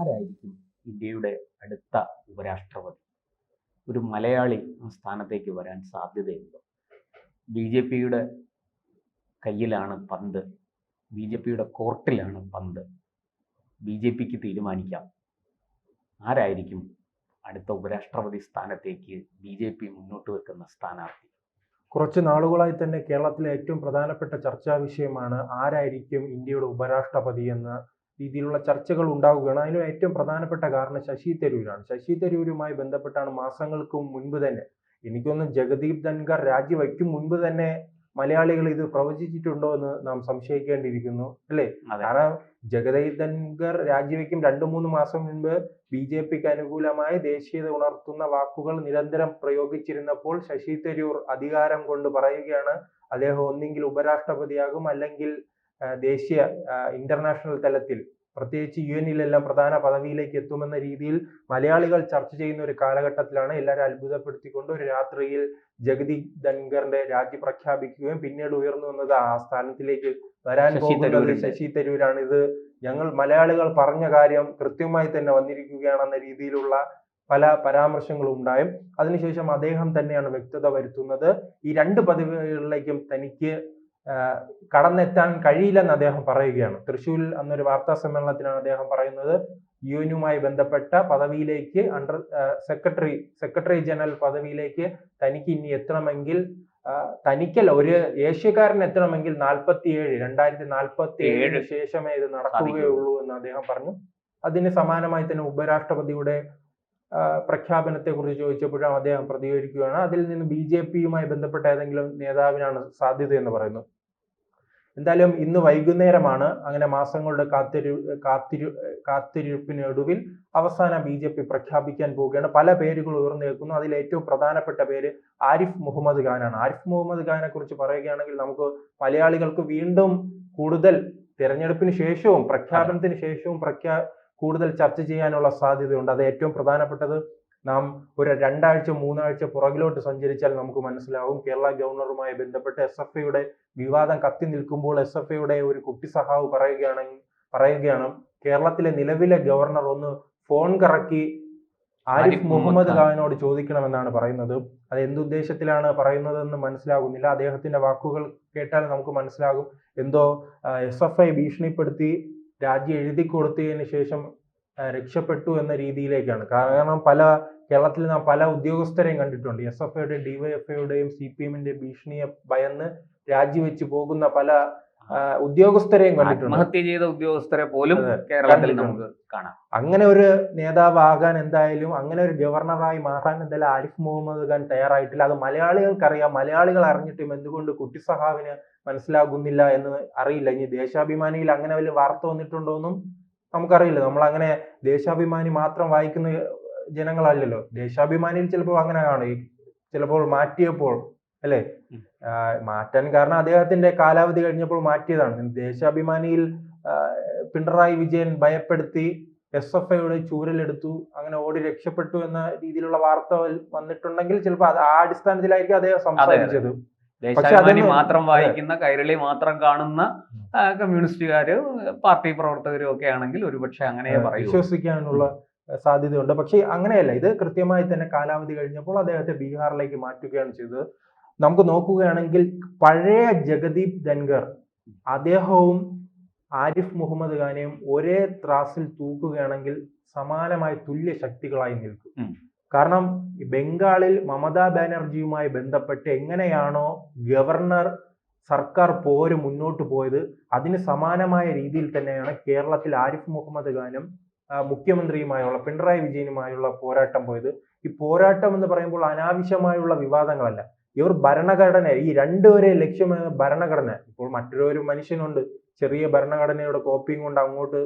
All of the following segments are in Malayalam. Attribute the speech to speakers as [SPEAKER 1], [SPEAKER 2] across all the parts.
[SPEAKER 1] ആരായിരിക്കും ഇന്ത്യയുടെ അടുത്ത ഉപരാഷ്ട്രപതി? ഒരു മലയാളി ആ സ്ഥാനത്തേക്ക് വരാൻ സാധ്യതയുണ്ട്. ബി.ജെ.പിയുടെ കയ്യിലാണ് പന്ത്, ബി.ജെ.പിയുടെ കോർട്ടിലാണ് പന്ത്. ബി.ജെ.പിക്ക് തീരുമാനിക്കാം ആരായിരിക്കും അടുത്ത ഉപരാഷ്ട്രപതി സ്ഥാനത്തേക്ക് ബി.ജെ.പി മുന്നോട്ട് വെക്കുന്ന സ്ഥാനാർത്ഥി.
[SPEAKER 2] കുറച്ച് നാളുകളായി തന്നെ കേരളത്തിലെ ഏറ്റവും പ്രധാനപ്പെട്ട ചർച്ചാ വിഷയമാണ് ആരായിരിക്കും ഇന്ത്യയുടെ ഉപരാഷ്ട്രപതി എന്ന രീതിയിലുള്ള ചർച്ചകൾ ഉണ്ടാവുകയാണ്. അതിന് ഏറ്റവും പ്രധാനപ്പെട്ട കാരണം ശശി തരൂരാണ്. ശശി തരൂരുമായി ബന്ധപ്പെട്ടാണ് മാസങ്ങൾക്ക് മുൻപ് തന്നെ, എനിക്കൊന്ന് ജഗദീപ് ധൻഖർ രാജിവെക്കും മുൻപ് തന്നെ മലയാളികൾ ഇത് പ്രവചിച്ചിട്ടുണ്ടോ എന്ന് നാം സംശയിക്കേണ്ടിയിരിക്കുന്നു, അല്ലേ? കാരണം ജഗദീപ് ധൻഖർ രാജിവെക്കും 2-3 മാസം മുൻപ് ബി.ജെ.പിക്ക് അനുകൂലമായി ദേശീയത ഉണർത്തുന്ന വാക്കുകൾ നിരന്തരം പ്രയോഗിച്ചിരുന്നപ്പോൾ ശശി തരൂർ അധികാരം കൊണ്ട് പറയുകയാണ് അദ്ദേഹം ഒന്നെങ്കിൽ ഉപരാഷ്ട്രപതിയാകും അല്ലെങ്കിൽ ദേശീയ ഇന്റർനാഷണൽ തലത്തിൽ പ്രത്യേകിച്ച് UN-ലെല്ലാം പ്രധാന പദവിയിലേക്ക് എത്തുമെന്ന രീതിയിൽ മലയാളികൾ ചർച്ച ചെയ്യുന്ന ഒരു കാലഘട്ടത്തിലാണ് എല്ലാവരും അത്ഭുതപ്പെടുത്തിക്കൊണ്ട് ഒരു രാത്രിയിൽ ജഗദീപ് ധൻഖറിന്റെ രാജി പ്രഖ്യാപിക്കുകയും പിന്നീട് ഉയർന്നു വന്നത് ആ സ്ഥാനത്തിലേക്ക് വരാൻ പോകുന്നത് ശശി തരൂരാണ്. ഇത് ഞങ്ങൾ മലയാളികൾ പറഞ്ഞ കാര്യം കൃത്യമായി തന്നെ വന്നിരിക്കുകയാണെന്ന രീതിയിലുള്ള പല പരാമർശങ്ങളും ഉണ്ടായും. അതിനുശേഷം അദ്ദേഹം തന്നെയാണ് വ്യക്തത വരുത്തുന്നത്. ഈ 2 പദവികളിലേക്കും തനിക്ക് കടന്നെത്താൻ കഴിയില്ലെന്ന് അദ്ദേഹം പറയുകയാണ്. തൃശ്ശൂരിൽ അന്നൊരു വാർത്താ സമ്മേളനത്തിലാണ് അദ്ദേഹം പറയുന്നത് UN-യുമായി ബന്ധപ്പെട്ട പദവിയിലേക്ക് സെക്രട്ടറി ജനറൽ പദവിയിലേക്ക് തനിക്ക് ഇനി എത്തണമെങ്കിൽ, തനിക്കല്ല ഒരു ഏഷ്യക്കാരൻ എത്തണമെങ്കിൽ 2047 ശേഷമേ ഇത് നടക്കുകയുള്ളൂ എന്ന് അദ്ദേഹം പറഞ്ഞു. അതിന് സമാനമായി തന്നെ ഉപരാഷ്ട്രപതിയുടെ പ്രഖ്യാപനത്തെ കുറിച്ച് ചോദിച്ചപ്പോഴും അദ്ദേഹം പ്രതികരിക്കുകയാണ് അതിൽ നിന്ന് ബി.ജെ.പിയുമായി ബന്ധപ്പെട്ട ഏതെങ്കിലും നേതാവിനാണ് സാധ്യത എന്ന് പറയുന്നു. എന്തായാലും ഇന്ന് വൈകുന്നേരമാണ് അങ്ങനെ മാസങ്ങളുടെ കാത്തിരിപ്പിനൊടുവിൽ അവസാന ബി.ജെ.പി പ്രഖ്യാപിക്കാൻ പോവുകയാണ്. പല പേരുകൾ ഉയർന്നു കേൾക്കുന്നു. അതിൽ ഏറ്റവും പ്രധാനപ്പെട്ട പേര് ആരിഫ് മുഹമ്മദ് ഖാനാണ്. ആരിഫ് മുഹമ്മദ് ഖാനെ കുറിച്ച് പറയുകയാണെങ്കിൽ നമുക്ക് മലയാളികൾക്ക് വീണ്ടും കൂടുതൽ തെരഞ്ഞെടുപ്പിന് ശേഷവും പ്രഖ്യാപനത്തിന് ശേഷവും കൂടുതൽ ചർച്ച ചെയ്യാനുള്ള സാധ്യതയുണ്ട്. അത് ഏറ്റവും പ്രധാനപ്പെട്ടത് നാം ഒരു 2 ആഴ്ച 3 ആഴ്ച പുറകിലോട്ട് സഞ്ചരിച്ചാൽ നമുക്ക് മനസ്സിലാവും. കേരള ഗവർണറുമായി ബന്ധപ്പെട്ട് SFIയുടെ വിവാദം കത്തി നിൽക്കുമ്പോൾ SFIയുടെ ഒരു കുട്ടി സഹാവ് പറയുകയാണ് കേരളത്തിലെ നിലവിലെ ഗവർണർ ഒന്ന് ഫോൺ കറക്കി ആരിഫ് മുഹമ്മദ് ഖാനോട് ചോദിക്കണമെന്നാണ് പറയുന്നത്. അത് എന്തുദ്ദേശത്തിലാണ് പറയുന്നതെന്ന് മനസ്സിലാകുന്നില്ല. അദ്ദേഹത്തിന്റെ വാക്കുകൾ കേട്ടാൽ നമുക്ക് മനസ്സിലാകും എന്തോ SFI ഭീഷണിപ്പെടുത്തി രാജി എഴുതി കൊടുത്തതിന് ശേഷം രക്ഷപ്പെട്ടു എന്ന രീതിയിലേക്കാണ്. കാരണം കേരളത്തിൽ നാം പല ഉദ്യോഗസ്ഥരെയും കണ്ടിട്ടുണ്ട്. SFIയുടെ DYFIയുടെയും CPM-ന്റെ ഭീഷണിയെ ഭയന്ന് രാജിവെച്ച് പോകുന്ന പല ഉദ്യോഗസ്ഥരെയും കണ്ടിട്ടുണ്ട്.
[SPEAKER 1] ആത്മഹത്യ ചെയ്ത ഉദ്യോഗസ്ഥരെ പോലും കേരളത്തിൽ നമുക്ക് കാണാം.
[SPEAKER 2] അങ്ങനെ ഒരു നേതാവാകാൻ എന്തായാലും, അങ്ങനെ ഒരു ഗവർണറായി മാറാൻ എന്തായാലും ആരിഫ് മുഹമ്മദ് ഖാൻ തയ്യാറായിട്ടില്ല. അത് മലയാളികൾക്കറിയാം. മലയാളികൾ അറിഞ്ഞിട്ടും എന്തുകൊണ്ട് കുട്ടി സഹാവിന് മനസ്സിലാകുന്നില്ല എന്ന് അറിയില്ല. ഇനി ദേശാഭിമാനിയിൽ അങ്ങനെ വലിയ വാർത്ത വന്നിട്ടുണ്ടോന്നും നമുക്കറിയില്ല. നമ്മളങ്ങനെ ദേശാഭിമാനി മാത്രം വായിക്കുന്ന ജനങ്ങളല്ലല്ലോ. ദേശാഭിമാനിയിൽ ചിലപ്പോൾ അങ്ങനെ കാണും, ചിലപ്പോൾ മാറ്റിയപ്പോൾ, അല്ലെ? മാറ്റാൻ കാരണം അദ്ദേഹത്തിന്റെ കാലാവധി കഴിഞ്ഞപ്പോൾ മാറ്റിയതാണ്. ദേശാഭിമാനിയിൽ പിണറായി വിജയൻ ഭയപ്പെടുത്തി SFIയുടെ ചൂരലെടുത്തു, അങ്ങനെ ഓടി രക്ഷപ്പെട്ടു എന്ന രീതിയിലുള്ള വാർത്ത വന്നിട്ടുണ്ടെങ്കിൽ ചിലപ്പോൾ ആ അടിസ്ഥാനത്തിലായിരിക്കും അദ്ദേഹം സംസാരിച്ചത്.
[SPEAKER 1] ദേശാഭിമാനി മാത്രം വായിക്കുന്ന, കൈരളി മാത്രം കാണുന്ന കമ്മ്യൂണിസ്റ്റുകാര് പാർട്ടി പ്രവർത്തകരും ഒക്കെ ആണെങ്കിൽ ഒരുപക്ഷെ അങ്ങനെ
[SPEAKER 2] വിശ്വസിക്കാനുള്ള സാധ്യതയുണ്ട്. പക്ഷെ അങ്ങനെയല്ല. ഇത് കൃത്യമായി തന്നെ കാലാവധി കഴിഞ്ഞപ്പോൾ അദ്ദേഹത്തെ ബീഹാറിലേക്ക് മാറ്റുകയാണ് ചെയ്തത്. നമുക്ക് നോക്കുകയാണെങ്കിൽ പഴയ ജഗദീപ് ധൻഖർ അദ്ദേഹവും ആരിഫ് മുഹമ്മദ് ഖാനെയും ഒരേ ത്രാസിൽ തൂക്കുകയാണെങ്കിൽ സമാനമായി തുല്യ ശക്തികളായി നിൽക്കും. കാരണം ബംഗാളിൽ മമതാ ബാനർജിയുമായി ബന്ധപ്പെട്ട് എങ്ങനെയാണോ ഗവർണർ സർക്കാർ പോര് മുന്നോട്ട് പോയത്, അതിന് സമാനമായ രീതിയിൽ തന്നെയാണ് കേരളത്തിൽ ആരിഫ് മുഹമ്മദ് ഖാനും മുഖ്യമന്ത്രിയുമായുള്ള പിണറായി വിജയനുമായുള്ള പോരാട്ടം പോയത്. ഈ പോരാട്ടം എന്ന് പറയുമ്പോൾ അനാവശ്യമായുള്ള വിവാദങ്ങളല്ല. ഇവർ ഭരണഘടന, ഈ രണ്ടുപേരെ ലക്ഷ്യം ഭരണഘടന. ഇപ്പോൾ മറ്റൊരു മനുഷ്യനുണ്ട് ചെറിയ ഭരണഘടനയുടെ കോപ്പിയും കൊണ്ട് അങ്ങോട്ട്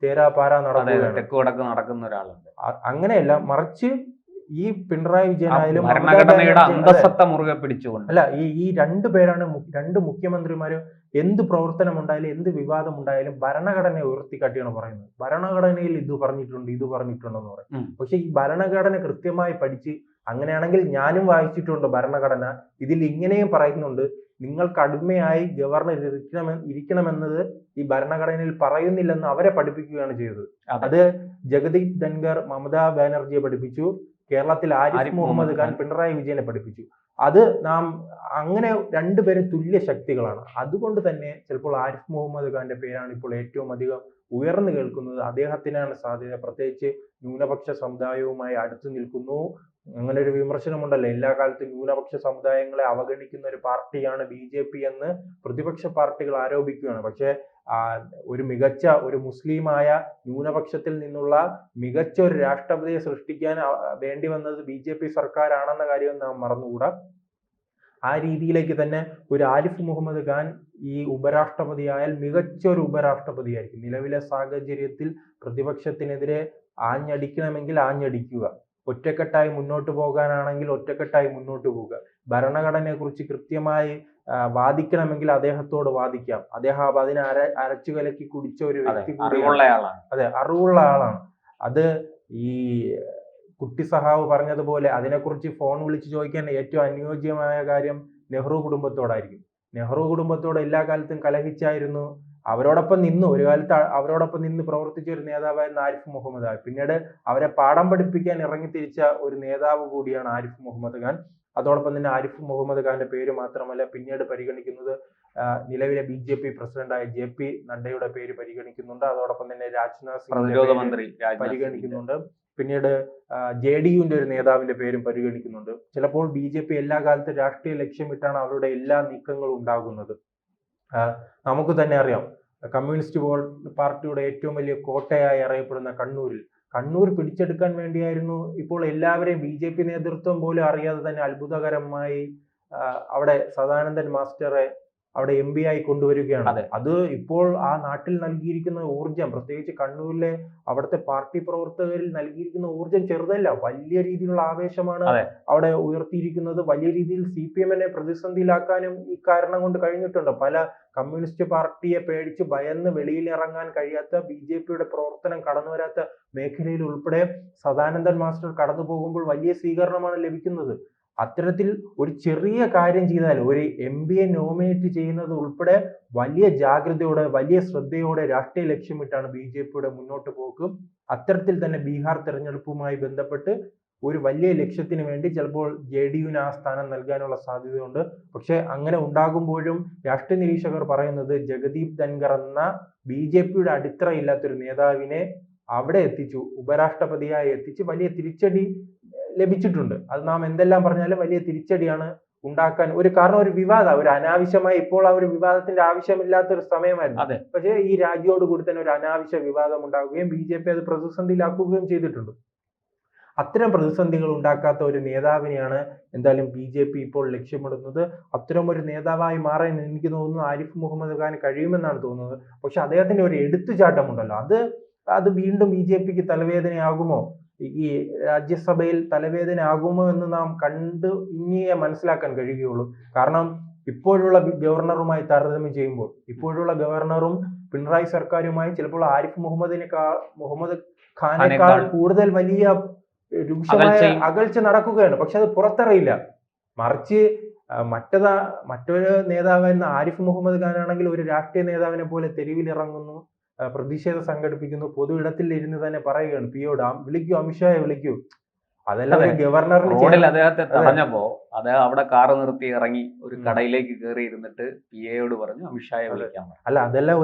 [SPEAKER 2] തേരാപാരാ
[SPEAKER 1] നടക്കുന്ന ഒരാളുണ്ട്.
[SPEAKER 2] അങ്ങനെയല്ല, മറിച്ച് ഈ പിണറായി വിജയനായാലും
[SPEAKER 1] മുറുകെ പിടിച്ചുകൊണ്ട്
[SPEAKER 2] അല്ല, ഈ 2 പേരാണ് 2 മുഖ്യമന്ത്രിമാരും എന്ത് പ്രവർത്തനം ഉണ്ടായാലും എന്ത് വിവാദം ഉണ്ടായാലും ഭരണഘടനയെ ഉയർത്തിക്കാട്ടിയാണ് പറയുന്നത്. ഭരണഘടനയിൽ ഇത് പറഞ്ഞിട്ടുണ്ടെന്ന് പറയും. പക്ഷെ ഈ ഭരണഘടന കൃത്യമായി പഠിച്ച്, അങ്ങനെയാണെങ്കിൽ ഞാനും വായിച്ചിട്ടുണ്ട് ഭരണഘടന, ഇതിൽ ഇങ്ങനെയും പറയുന്നുണ്ട്, നിങ്ങൾക്ക് അടിമയായി ഗവർണർ ഇരിക്കണമെന്നത് ഈ ഭരണഘടനയിൽ പറയുന്നില്ലെന്ന് അവരെ പഠിപ്പിക്കുകയാണ് ചെയ്തത്. അത് ജഗദീപ് ധൻഖർ മമതാ ബാനർജിയെ പഠിപ്പിച്ചു, കേരളത്തിൽ ആരിഫ് മുഹമ്മദ് ഖാൻ പിണറായി വിജയനെ പഠിപ്പിച്ചു. അത് നാം അങ്ങനെ രണ്ടുപേരും തുല്യ ശക്തികളാണ്. അതുകൊണ്ട് തന്നെ ചിലപ്പോൾ ആരിഫ് മുഹമ്മദ് ഖാന്റെ പേരാണ് ഇപ്പോൾ ഏറ്റവും അധികം ഉയർന്നു കേൾക്കുന്നത്. അദ്ദേഹത്തിനാണ് സാധ്യത, പ്രത്യേകിച്ച് ന്യൂനപക്ഷ സമുദായവുമായി അടുത്തു നിൽക്കുന്നു. അങ്ങനെ ഒരു വിമർശനമുണ്ടല്ലോ, എല്ലാ കാലത്തും ന്യൂനപക്ഷ സമുദായങ്ങളെ അവഗണിക്കുന്ന ഒരു പാർട്ടിയാണ് BJP എന്ന് പ്രതിപക്ഷ പാർട്ടികൾ ആരോപിക്കുകയാണ്. പക്ഷെ ഒരു മികച്ച ഒരു മുസ്ലിമായ ന്യൂനപക്ഷത്തിൽ നിന്നുള്ള മികച്ച ഒരു രാഷ്ട്രപതിയെ സൃഷ്ടിക്കാൻ വേണ്ടി വന്നത് BJP സർക്കാരാണെന്ന കാര്യം നാം മറന്നുകൂടാ. ആ രീതിയിലേക്ക് തന്നെ ഒരു ആരിഫ് മുഹമ്മദ് ഖാൻ ഈ ഉപരാഷ്ട്രപതിയായാൽ മികച്ച ഒരു ഉപരാഷ്ട്രപതിയായിരിക്കും. നിലവിലെ സാഹചര്യത്തിൽ പ്രതിപക്ഷത്തിനെതിരെ ആഞ്ഞടിക്കണമെങ്കിൽ ആഞ്ഞടിക്കുക, ഒറ്റക്കെട്ടായി മുന്നോട്ട് പോകാനാണെങ്കിൽ ഒറ്റക്കെട്ടായി മുന്നോട്ട് പോവുക, ഭരണഘടനയെ കുറിച്ച് കൃത്യമായി വാദിക്കണമെങ്കിൽ അദ്ദേഹത്തോട് വാദിക്കാം. അദ്ദേഹം അതിനെ അരച്ചു കലക്കി കുടിച്ച ഒരു വ്യക്തി കൂടിയാണ്. അതെ, അറിവുള്ള ആളാണ്. അത് ഈ കുട്ടി സഹാവ് പറഞ്ഞതുപോലെ അതിനെക്കുറിച്ച് ഫോൺ വിളിച്ച് ചോദിക്കാൻ ഏറ്റവും അനുയോജ്യമായ കാര്യം നെഹ്റു കുടുംബത്തോടായിരിക്കും. നെഹ്റു കുടുംബത്തോട് എല്ലാ കാലത്തും കലഹിച്ചായിരുന്നു. അവരോടൊപ്പം നിന്നു, ഒരു കാലത്ത് അവരോടൊപ്പം നിന്ന് പ്രവർത്തിച്ച ഒരു നേതാവായിരുന്നു ആരിഫ് മുഹമ്മദ് ഖാൻ. പിന്നീട് അവരെ പാഠം പഠിപ്പിക്കാൻ ഇറങ്ങിത്തിരിച്ച ഒരു നേതാവ് കൂടിയാണ് ആരിഫ് മുഹമ്മദ് ഖാൻ. അതോടൊപ്പം തന്നെ ആരിഫ് മുഹമ്മദ് ഖാന്റെ പേര് മാത്രമല്ല പിന്നീട് പരിഗണിക്കുന്നത് നിലവിലെ BJP പ്രസിഡന്റായ JP നഡ്ഡയുടെ പേര് പരിഗണിക്കുന്നുണ്ട്. അതോടൊപ്പം തന്നെ രാജ്നാഥ് സിംഗ് പരിഗണിക്കുന്നുണ്ട്. പിന്നീട് JDUവിന്റെ ഒരു നേതാവിന്റെ പേരും പരിഗണിക്കുന്നുണ്ട്. ചിലപ്പോൾ BJP എല്ലാ കാലത്തും രാഷ്ട്രീയ ലക്ഷ്യമിട്ടാണ് അവരുടെ എല്ലാ നീക്കങ്ങളും ഉണ്ടാകുന്നത്. നമുക്ക് തന്നെ അറിയാം, കമ്മ്യൂണിസ്റ്റ് പാർട്ടിയുടെ ഏറ്റവും വലിയ കോട്ടയായി അറിയപ്പെടുന്ന കണ്ണൂർ പിടിച്ചെടുക്കാൻ വേണ്ടിയായിരുന്നു ഇപ്പോൾ എല്ലാവരെയും BJP നേതൃത്വം പോലും അറിയാതെ തന്നെ അത്ഭുതകരമായി അവിടെ സദാനന്ദൻ മാസ്റ്ററെ അവിടെ MP ആയി കൊണ്ടുവരികയാണ്. അത് ഇപ്പോൾ ആ നാട്ടിൽ നൽകിയിരിക്കുന്ന ഊർജം, പ്രത്യേകിച്ച് കണ്ണൂരിലെ അവിടുത്തെ പാർട്ടി പ്രവർത്തകരിൽ നൽകിയിരിക്കുന്ന ഊർജം ചെറുതല്ല, വലിയ രീതിയിലുള്ള ആവേശമാണ് അവിടെ ഉയർത്തിയിരിക്കുന്നത്. വലിയ രീതിയിൽ CPM-നെ പ്രതിസന്ധിയിലാക്കാനും ഈ കാരണം കൊണ്ട് കഴിഞ്ഞിട്ടുണ്ട്. പല കമ്മ്യൂണിസ്റ്റ് പാർട്ടിയെ പേടിച്ച് ഭയന്ന് വെളിയിൽ ഇറങ്ങാൻ കഴിയാത്ത, BJP-യുടെ പ്രവർത്തനം കടന്നു വരാത്ത മേഖലയിൽ ഉൾപ്പെടെ സദാനന്ദൻ മാസ്റ്റർ കടന്നു പോകുമ്പോൾ വലിയ സ്വീകരണമാണ് ലഭിക്കുന്നത്. അത്തരത്തിൽ ഒരു ചെറിയ കാര്യം ചെയ്താൽ ഒരു MP-യെ നോമിനേറ്റ് ചെയ്യുന്നത് ഉൾപ്പെടെ വലിയ ജാഗ്രതയോടെ വലിയ ശ്രദ്ധയോടെ രാഷ്ട്രീയ ലക്ഷ്യമിട്ടാണ് BJP-യുടെ മുന്നോട്ട് പോക്ക്. അത്തരത്തിൽ തന്നെ ബീഹാർ തെരഞ്ഞെടുപ്പുമായി ബന്ധപ്പെട്ട് ഒരു വലിയ ലക്ഷ്യത്തിന് വേണ്ടി ചിലപ്പോൾ JDU-ന് ആ സ്ഥാനം നൽകാനുള്ള സാധ്യതയുണ്ട്. പക്ഷെ അങ്ങനെ ഉണ്ടാകുമ്പോഴും രാഷ്ട്രീയ നിരീക്ഷകർ പറയുന്നത് ജഗദീപ് ധൻഖർ എന്ന BJP-യുടെ അടിത്തറയില്ലാത്തൊരു നേതാവിനെ അവിടെ എത്തിച്ചു, ഉപരാഷ്ട്രപതിയായി എത്തിച്ച് വലിയ തിരിച്ചടി ലഭിച്ചിട്ടുണ്ട്. അത് നാം എന്തെല്ലാം പറഞ്ഞാലും വലിയ തിരിച്ചടിയാണ് ഉണ്ടാക്കാൻ കാരണം ഒരു വിവാദം, ഒരു അനാവശ്യമായി ഇപ്പോൾ ആ ഒരു വിവാദത്തിന്റെ ആവശ്യമില്ലാത്തൊരു സമയമായിരുന്നു. പക്ഷേ ഈ രാജ്യത്തോട് കൂടി തന്നെ ഒരു അനാവശ്യ വിവാദം ഉണ്ടാവുകയും BJP അത് പ്രതിസന്ധിയിലാക്കുകയും ചെയ്തിട്ടുണ്ട്. അത്തരം പ്രതിസന്ധികൾ ഉണ്ടാക്കാത്ത ഒരു നേതാവിനെയാണ് എന്തായാലും BJP ഇപ്പോൾ ലക്ഷ്യമിടുന്നത്. അത്തരം ഒരു നേതാവായി മാറാൻ എനിക്ക് തോന്നുന്നു ആരിഫ് മുഹമ്മദ് ഖാൻ കഴിയുമെന്നാണ് തോന്നുന്നത്. പക്ഷെ അദ്ദേഹത്തിന്റെ ഒരു എടുത്തുചാട്ടമുണ്ടല്ലോ, അത് വീണ്ടും BJPക്ക് തലവേദനയാകുമോ, ഈ രാജ്യസഭയിൽ തലവേദന ആകുമോ എന്ന് നാം ഇനിയേ മനസ്സിലാക്കാൻ കഴിയുകയുള്ളൂ. കാരണം ഇപ്പോഴുള്ള ഗവർണറുമായി താരതമ്യം ചെയ്യുമ്പോൾ ഇപ്പോഴുള്ള ഗവർണറും പിണറായി സർക്കാരുമായി ചിലപ്പോൾ ആരിഫ് മുഹമ്മദ് ഖാനേക്കാൾ കൂടുതൽ വലിയ രൂക്ഷമായ അകൽച്ച നടക്കുകയാണ്. പക്ഷെ അത് പുറത്തറിയില്ല. മറിച്ച് മറ്റൊരു നേതാവായിരുന്ന ആരിഫ് മുഹമ്മദ് ഖാൻ ആണെങ്കിൽ ഒരു രാഷ്ട്രീയ നേതാവിനെ പോലെ തെരുവിലിറങ്ങുന്നു, പ്രതിഷേധം സംഘടിപ്പിക്കുന്നു, പൊതു ഇടത്തിൽ ഇരുന്ന് തന്നെ പറയുകയാണ് പിയോട് വിളിക്കൂ, അമിത്ഷായെ വിളിക്കൂ. അതെല്ലാം ഗവർണറിന്
[SPEAKER 1] അദ്ദേഹത്തെ തടഞ്ഞപ്പോ അദ്ദേഹം അവിടെ കാറ് നിർത്തി ഇറങ്ങി ഒരു കടയിലേക്ക് കയറി ഇരുന്നിട്ട് PA-യോട് പറഞ്ഞു അമിത്ഷായെ വിളിക്കാൻ.
[SPEAKER 2] അല്ല, അതെല്ലാം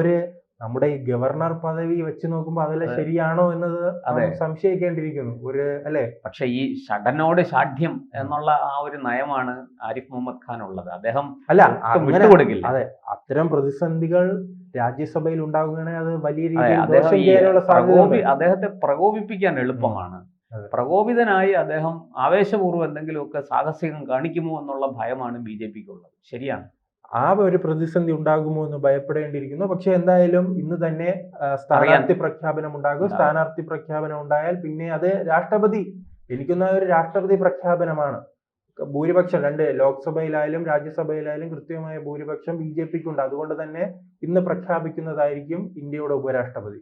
[SPEAKER 2] നമ്മുടെ ഈ ഗവർണർ പദവി വെച്ച് നോക്കുമ്പോൾ അതെല്ലാം ശരിയാണോ എന്നത് സംശയിക്കേണ്ടിയിരിക്കുന്നു അല്ലേ.
[SPEAKER 1] പക്ഷെ ഈ ഷഡനോട് ഷാഠ്യം എന്നുള്ള ആ ഒരു നയമാണ് ആരിഫ് മുഹമ്മദ് ഖാൻ ഉള്ളത്. അദ്ദേഹം വിട്ടുകൊടുക്കില്ല.
[SPEAKER 2] അതെ, അത്തരം പ്രതിസന്ധികൾ രാജ്യസഭയിൽ ഉണ്ടാകുകയാണെങ്കിൽ അത് വലിയ രീതിയിൽ
[SPEAKER 1] അദ്ദേഹത്തെ പ്രകോപിപ്പിക്കാൻ എളുപ്പമാണ്. പ്രകോപിതനായി അദ്ദേഹം ആവേശപൂർവ്വം എന്തെങ്കിലുമൊക്കെ സാഹസികം കാണിക്കുമോ എന്നുള്ള ഭയമാണ് BJPക്കുള്ളത്. ശരിയാണ്,
[SPEAKER 2] ആ ഒരു പ്രതിസന്ധി ഉണ്ടാകുമോ എന്ന് ഭയപ്പെടേണ്ടിയിരിക്കുന്നു. പക്ഷെ എന്തായാലും ഇന്ന് തന്നെ സ്ഥാനാർത്ഥി പ്രഖ്യാപനം ഉണ്ടാകും. സ്ഥാനാർത്ഥി പ്രഖ്യാപനം ഉണ്ടായാൽ പിന്നെ അത് എനിക്കൊന്ന ഒരു രാഷ്ട്രപതി പ്രഖ്യാപനമാണ്. ഭൂരിപക്ഷം ലോക്സഭയിലായാലും രാജ്യസഭയിലായാലും കൃത്യമായ ഭൂരിപക്ഷം BJPക്കുണ്ട്. അതുകൊണ്ട് തന്നെ ഇന്ന് പ്രഖ്യാപിക്കുന്നതായിരിക്കും ഇന്ത്യയുടെ ഉപരാഷ്ട്രപതി.